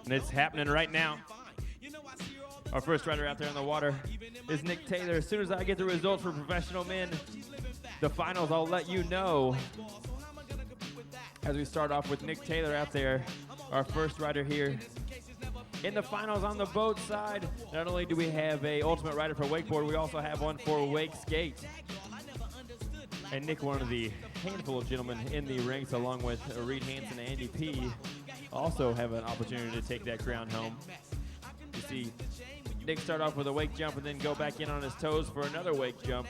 And it's happening right now. Our first rider out there on the water is Nick Taylor. As soon as I get the results for professional men, the finals, I'll let you know. As we start off with Nick Taylor out there, our first rider here. In the finals on the boat side, not only do we have a ultimate rider for wakeboard, we also have one for Wakeskate. And Nick, one of the handful of gentlemen in the ranks, along with Reed Hansen and Andy P., also have an opportunity to take that crown home. You see Nick start off with a wake jump and then go back in on his toes for another wake jump.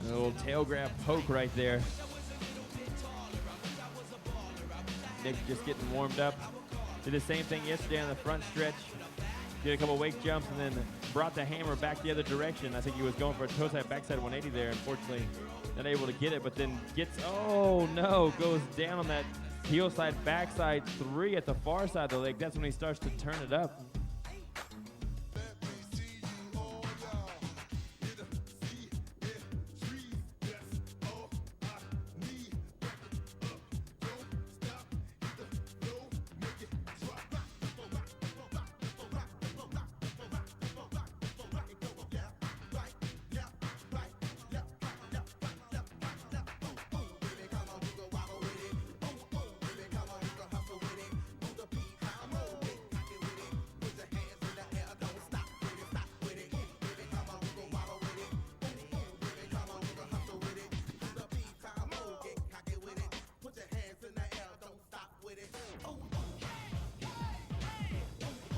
A little tail grab poke right there. Nick just getting warmed up. Did the same thing yesterday on the front stretch. Did a couple wake jumps and then brought the hammer back the other direction. I think he was going for a toe side backside 180 there. Unfortunately, not able to get it, but then gets, oh no, goes down on that heel side backside 3 at the far side of the leg. That's when he starts to turn it up.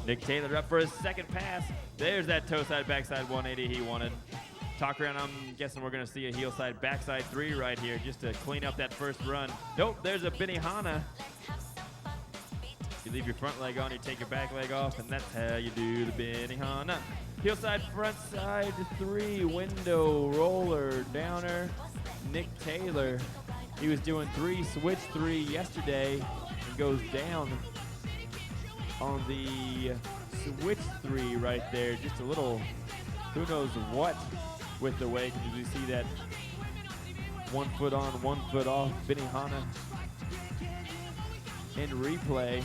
Nick Taylor up for his second pass. There's that toe side backside 180 he wanted. Talk around, I'm guessing we're gonna see a heel side backside 3 right here just to clean up that first run. Nope, there's a Benihana. You leave your front leg on, you take your back leg off, and that's how you do the Benihana. Heel side, front side 3, window, roller, downer. Nick Taylor, he was doing 3, switch 3 yesterday, and goes down on the switch 3 right there. Just a little, who knows what with the wake. As we see that 1 foot on, 1 foot off Benihana in replay.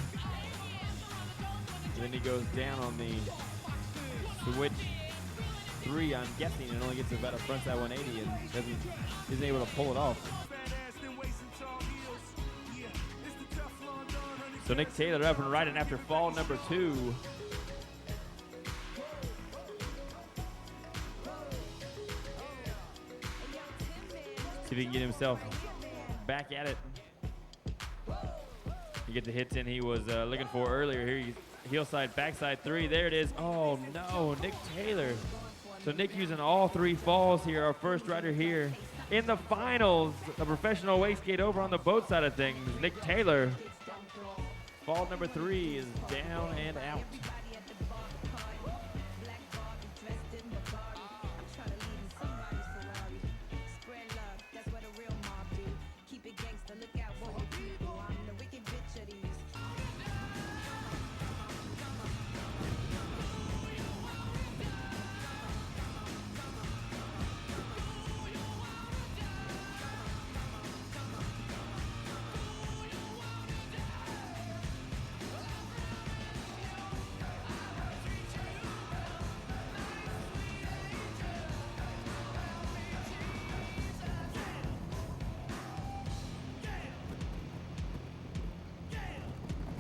And then he goes down on the switch 3. I'm guessing it only gets about a frontside 180 and isn't able to pull it off. So Nick Taylor up and riding after fall number 2. See if he can get himself back at it. You get the hits in he was looking for earlier. Here, heel side, backside 3. There it is. Oh no, Nick Taylor. So Nick using all 3 falls here. Our first rider here in the finals, the professional Wakeskate over on the boat side of things. Nick Taylor. Fall number 3 is down and out.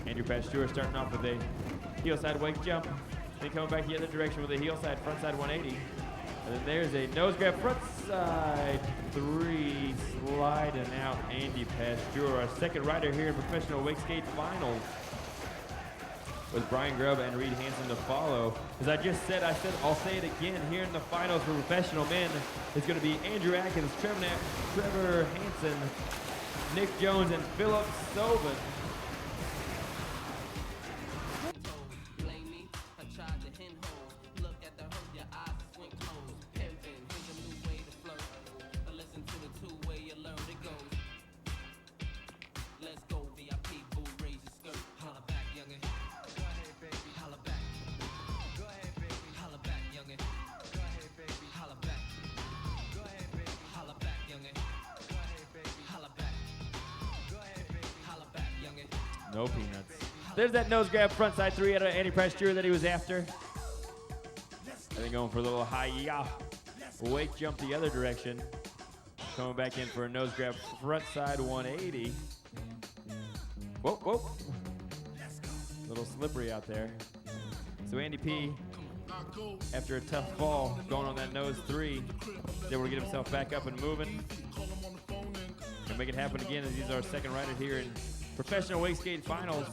Andrew Pasteur starting off with a heel side wake jump, then coming back the other direction with a heel side front side 180. And then there's a nose grab front side 3, sliding out Andy Pasteur, our second rider here in professional Wakeskate finals, with Brian Grubb and Reed Hansen to follow. As I just said, I'll say it again, here in the finals for professional men, it's going to be Andrew Atkins, Trevor Hansen, Nick Jones, and Philip Sobin. No peanuts. There's that nose grab frontside 3 out of Andy Pasteur that he was after. And then going for a little high wake jump the other direction. Coming back in for a nose grab frontside 180. Whoa, whoa. A little slippery out there. So Andy P, after a tough fall, going on that nose 3, is able to get himself back up and moving. And make it happen again as he's our second rider here in Professional Wakeskate Finals.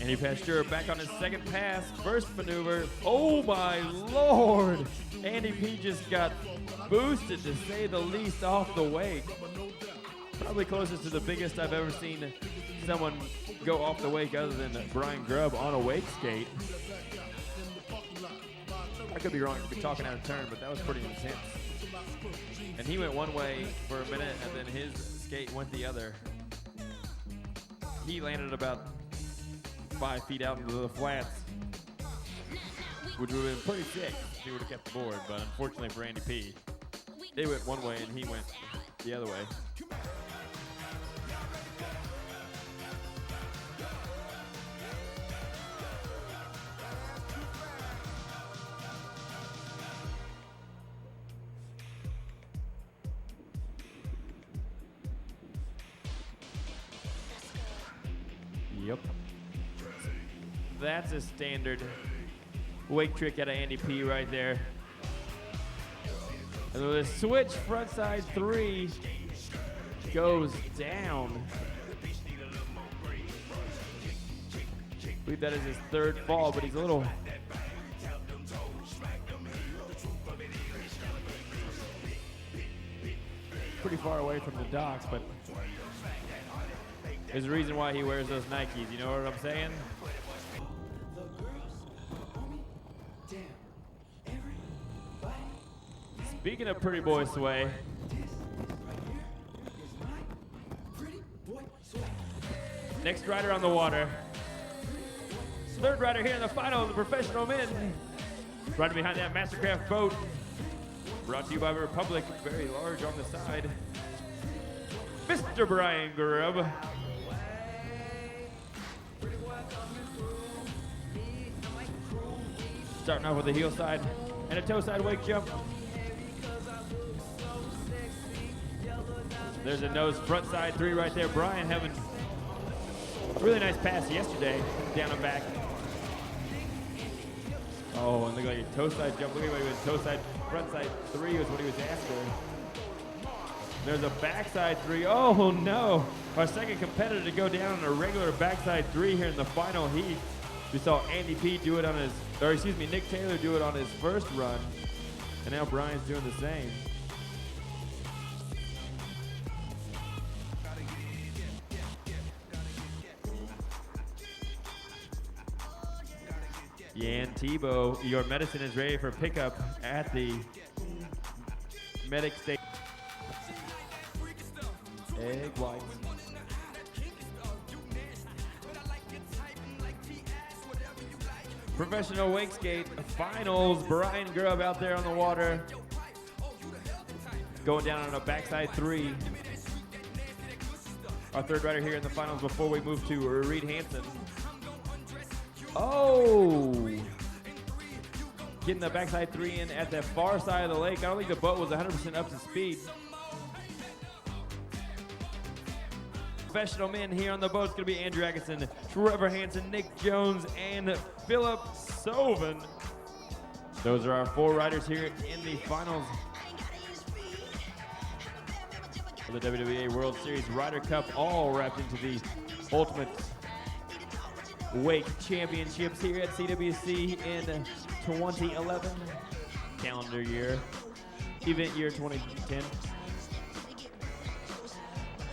Andy Pasteur back on his second pass. First maneuver. Oh my Lord! Andy P just got boosted, to say the least, off the wake. Probably closest to the biggest I've ever seen someone go off the wake other than Brian Grubb on a wake skate. I could be wrong, I could be talking out of turn, but that was pretty intense. And he went one way for a minute, and then his skate went the other. He landed about 5 feet out into the flats, which would have been pretty sick if he would have kept the board, but unfortunately for Andy P, they went one way and he went the other way. Yep. That's a standard wake trick out of Andy P right there. And the switch frontside 3 goes down. I believe that is his third fall, but he's a little pretty far away from the docks, but there's a reason why he wears those Nikes, you know what I'm saying? Speaking of pretty boy sway, next rider on the water, third rider here in the final of the professional men, riding behind that Mastercraft boat, brought to you by Republic, very large on the side, Mr. Brian Grubb. Starting off with a heel side and a toe side wake jump. There's a nose front side 3 right there. Brian having a really nice pass yesterday, down and back. Oh, and look at your toe side jump. Look at what he was, toe side, front side 3 was what he was after. There's a backside 3. Oh no! Our second competitor to go down on a regular backside 3 here in the final heat. We saw Andy P do it on his, or excuse me, Nick Taylor do it on his first run, and now Brian's doing the same. Yan Tebow, your medicine is ready for pickup at the medic station. Egg whites. Professional Wakeskate Finals. Brian Grubb out there on the water. Going down on a backside 3. Our third rider here in the finals before we move to Reed Hansen. Oh! Getting the backside 3 in at the far side of the lake. I don't think the boat was 100% up to speed. Professional men here on the boat is going to be Andrew Atkinson, Trevor Hansen, Nick Jones, and Philip Soven. Those are our 4 riders here in the finals for the WWA World Series Ryder Cup, all wrapped into the Ultimate Wake Championships here at CWC in 2011 calendar year, event year 2010.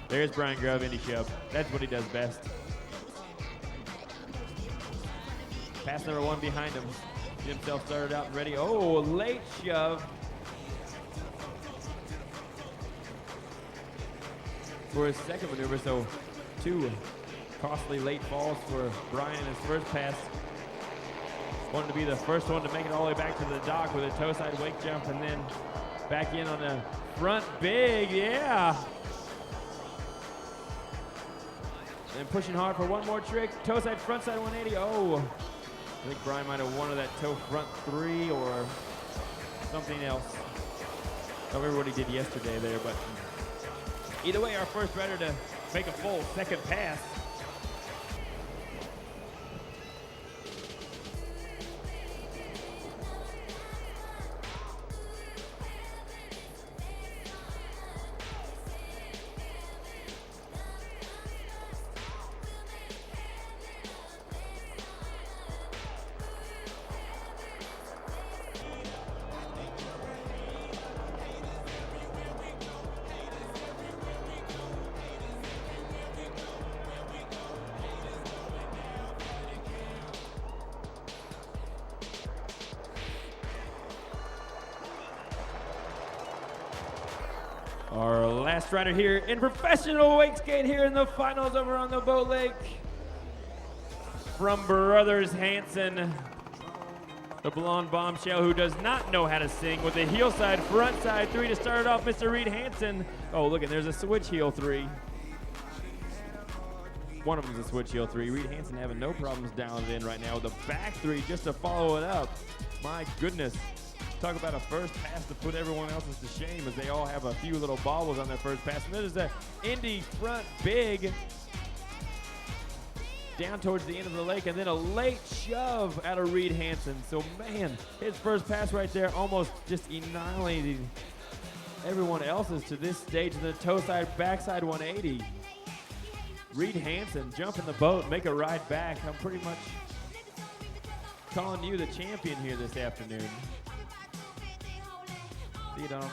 There's Brian Grubb, Indy Shove. That's what he does best. Pass number 1 behind him. Get himself started out and ready. Oh, late shove. for his second maneuver, so 2 costly late falls for Brian in his first pass. Wanted to be the first one to make it all the way back to the dock with a toe side wake jump, and then back in on the front big, yeah. And pushing hard for one more trick, toe side front side 180, oh. I think Brian might have wanted that toe front 3 or something else. I don't remember what he did yesterday there, but either way, our first rider to make a full second pass. Our last rider here in professional Wakeskate here in the finals over on the boat lake. From Brothers Hansen, the blonde bombshell who does not know how to sing with a heel side, front side 3 to start it off, Mr. Reed Hansen. Oh, look, and there's a switch heel 3. One of them is a switch heel 3. Reed Hansen having no problems dialing it in right now with a back 3 just to follow it up. My goodness. Talk about a first pass to put everyone else's to shame as they all have a few little bobbles on their first pass. And there's the Indy front big down towards the end of the lake, and then a late shove out of Reed Hansen. So, man, his first pass right there almost just annihilated everyone else's to this stage in the toe side, backside 180. Reed Hansen jump in the boat, make a ride back. I'm pretty much calling you the champion here this afternoon. You know.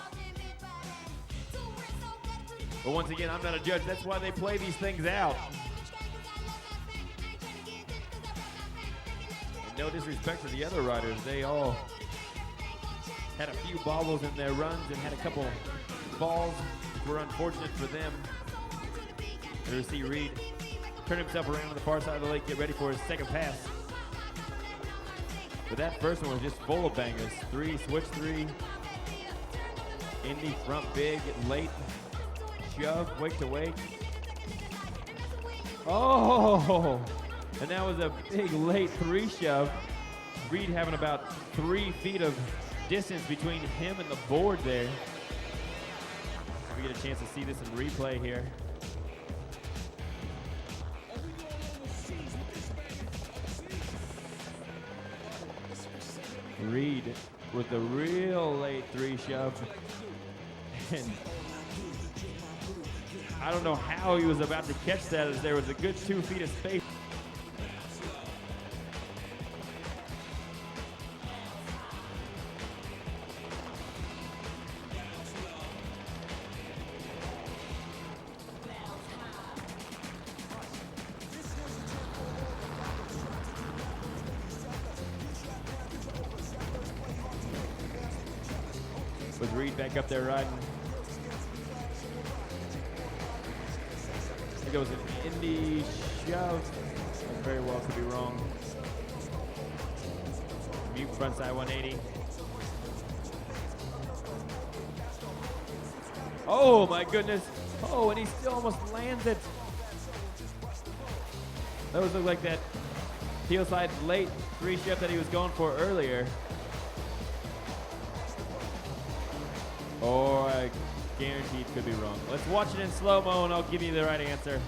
But once again, I'm not a judge. That's why they play these things out. And no disrespect to the other riders. They all had a few bobbles in their runs and had a couple falls which were unfortunate for them. And we see Reed turn himself around on the far side of the lake, get ready for his second pass. But that first one was just full of bangers. 3, switch 3. Indy front big, late shove, wake to wake. Oh, and that was a big late 3 shove. Reed having about 3 feet of distance between him and the board there. We get a chance to see this in replay here. Reed with the real late 3 shove. And I don't know how he was about to catch that, as there was a good 2 feet of space. With Reed back up there riding. It goes an Indy shove. That very well could be wrong. Mute frontside 180. Oh my goodness. Oh, and he still almost lands it. Those look like that heel side late 3 shove that he was going for earlier. Or I guarantee it could be wrong. Let's watch it in slow-mo and I'll give you the right answer.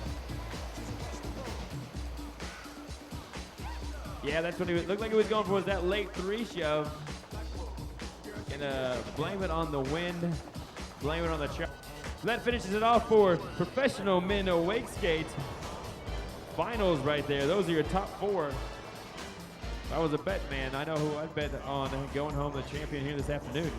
Yeah, that's what he looked like he was going for, was that late 3 shove. And blame it on the wind, blame it on the track. So that finishes it off for professional men Wakeskate finals right there. Those are your top 4. If I was a bet man, I know who I'd bet on going home the champion here this afternoon.